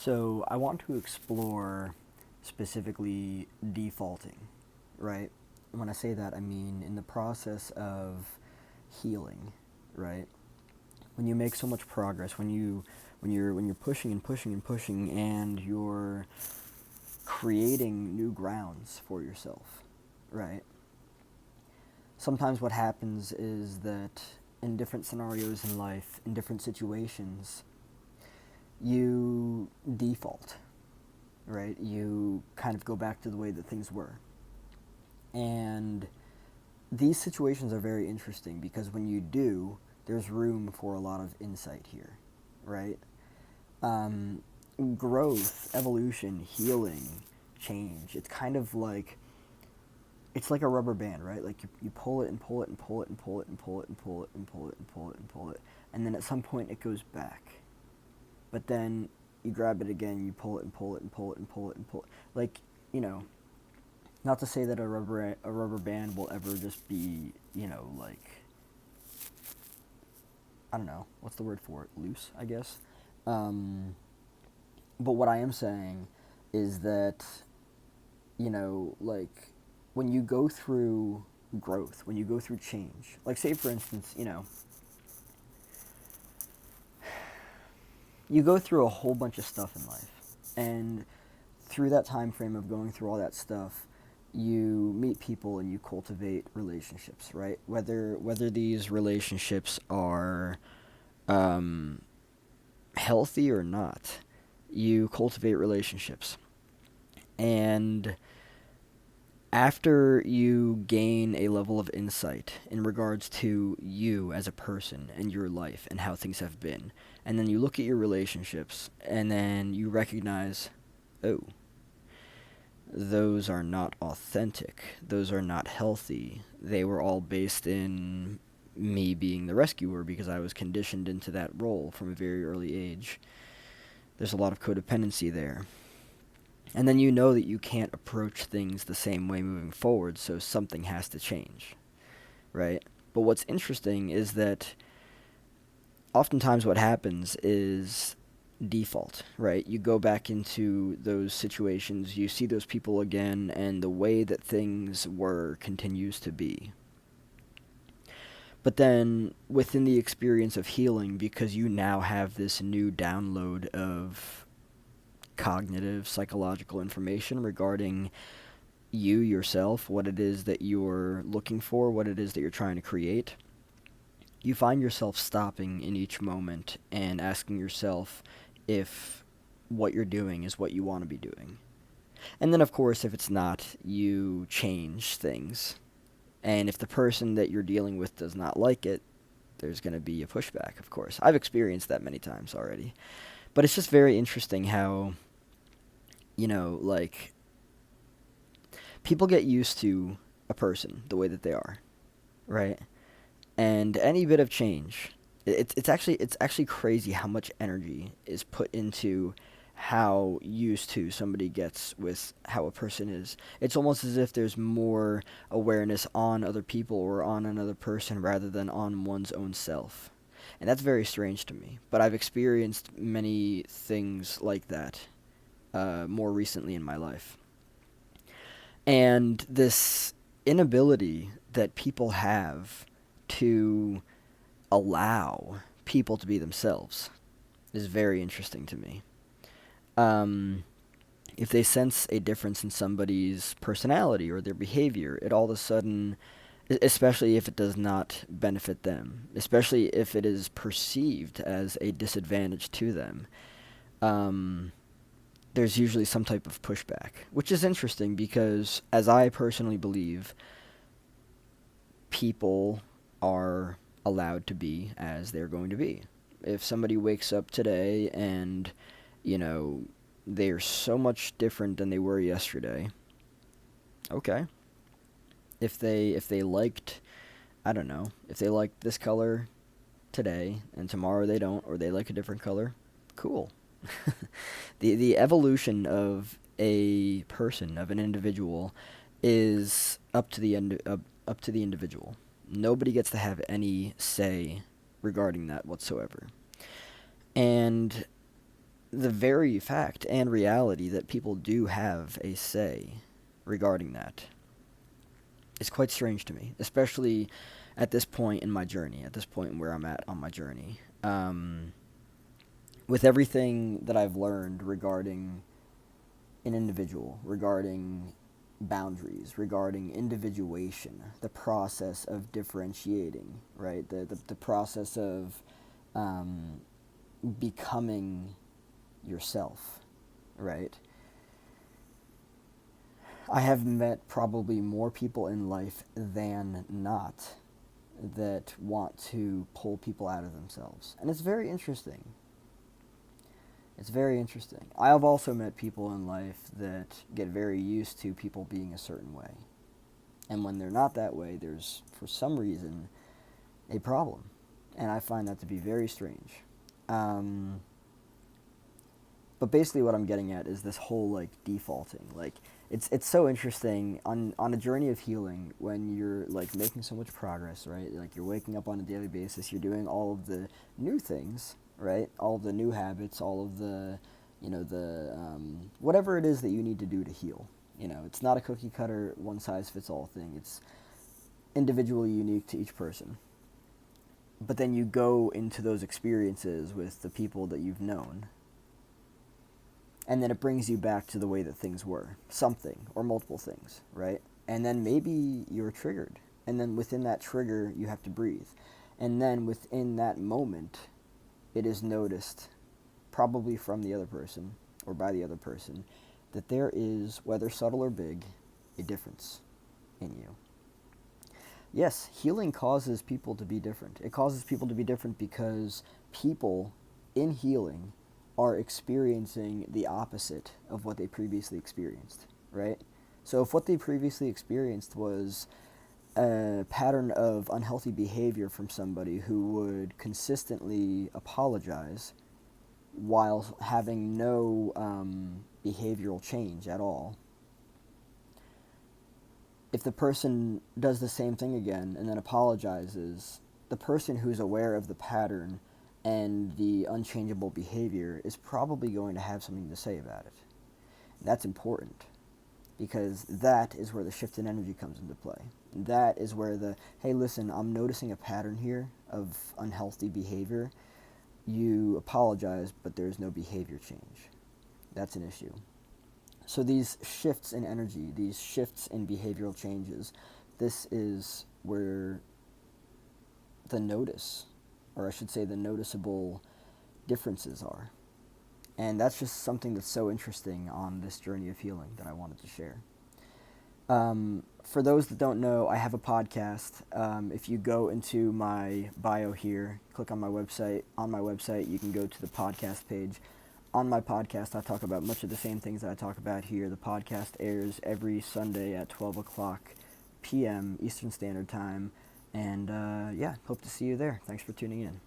So I want to explore specifically defaulting, right? When I say that, I mean in the process of healing, right? When you make so much progress, when you're pushing and pushing and pushing, and you're creating new grounds for yourself, right? Sometimes what happens is that in different scenarios in life, in different situations, you default, right? You kind of go back to the way that things were. And these situations are very interesting because when you do, there's room for a lot of insight here, right? Um, Growth, evolution, healing, change. It's like a rubber band, right? Like you pull it and pull it and pull it and pull it and pull it and pull it and pull it and pull it and pull it, and then at some point it goes back. But then you grab it again, you pull it and pull it and pull it and pull it and pull it. Like, you know, not to say that a rubber band will ever just be, like, I don't know, what's the word for it? Loose, I guess. Um, but what I am saying is that, like, when you go through growth, when you go through change, like, say for instance, you go through a whole bunch of stuff in life, and through that time frame of going through all that stuff, you meet people and you cultivate relationships, right? Whether these relationships are um, healthy or not, you cultivate relationships. And after you gain a level of insight in regards to you as a person and your life and how things have been, and then you look at your relationships and then you recognize, oh, those are not authentic. Those are not healthy. They were all based in me being the rescuer because I was conditioned into that role from a very early age. There's a lot of codependency there. And then you know that you can't approach things the same way moving forward, so something has to change, right? But what's interesting is that oftentimes what happens is default, right? You go back into those situations, you see those people again, and the way that things were continues to be. But then within the experience of healing, because you now have this new download of cognitive, psychological information regarding you yourself, what it is that you're looking for, what it is that you're trying to create, you find yourself stopping in each moment and asking yourself if what you're doing is what you want to be doing. And then, of course, if it's not, you change things. And if the person that you're dealing with does not like it, there's going to be a pushback, of course. I've experienced that many times already. But it's just very interesting how, like, people get used to a person the way that they are, right? And any bit of change, it's actually crazy how much energy is put into how used to somebody gets with how a person is. It's almost as if there's more awareness on other people or on another person rather than on one's own self. And that's very strange to me. But I've experienced many things like that more recently in my life. And this inability that people have to allow people to be themselves is very interesting to me. Um, if they sense a difference in somebody's personality or their behavior, it all of a sudden, especially if it does not benefit them, especially if it is perceived as a disadvantage to them, um, there's usually some type of pushback, which is interesting because, as I personally believe, people are allowed to be as they're going to be. If somebody wakes up today and, you know, they're so much different than they were yesterday, okay. If they liked, I don't know, if they liked this color today and tomorrow they don't, or they like a different color, cool. The evolution of a person, of an individual, is up to the individual. Nobody gets to have any say regarding that whatsoever. And the very fact and reality that people do have a say regarding that is quite strange to me, especially at this point in my journey, at this point where I'm at on my journey. With everything that I've learned regarding an individual, regarding boundaries, regarding individuation, the process of differentiating, right? The process of um, becoming yourself, right? I have met probably more people in life than not that want to pull people out of themselves. And it's very interesting. It's very interesting. I have also met people in life that get very used to people being a certain way. And when they're not that way, there's, for some reason, a problem. And I find that to be very strange. Um, but basically what I'm getting at is this whole, like, defaulting. Like, it's so interesting on a journey of healing when you're, like, making so much progress, right? Like, you're waking up on a daily basis, you're doing all of the new things, right? All of the new habits, all of the, whatever it is that you need to do to heal. It's not a cookie cutter, one size fits all thing. It's individually unique to each person. But then you go into those experiences with the people that you've known, and then it brings you back to the way that things were, something or multiple things, right? And then maybe you're triggered, and then within that trigger you have to breathe, and then within that moment it is noticed, probably from the other person or by the other person, that there is, whether subtle or big, a difference in you. Yes, healing causes people to be different. It causes people to be different because people in healing are experiencing the opposite of what they previously experienced, right? So if what they previously experienced was a pattern of unhealthy behavior from somebody who would consistently apologize while having no behavioral change at all, if the person does the same thing again and then apologizes, the person who's aware of the pattern and the unchangeable behavior is probably going to have something to say about it. And that's important because that is where the shift in energy comes into play. That is where hey, listen, I'm noticing a pattern here of unhealthy behavior. You apologize, but there's no behavior change. That's an issue. So these shifts in energy, these shifts in behavioral changes, this is where the notice, or I should say the noticeable differences are. And that's just something that's so interesting on this journey of healing that I wanted to share. For those that don't know, I have a podcast. If you go into my bio here, click on my website. On my website, you can go to the podcast page. On my podcast, I talk about much of the same things that I talk about here. The podcast airs every Sunday at 12 o'clock p.m. Eastern Standard Time. And, hope to see you there. Thanks for tuning in.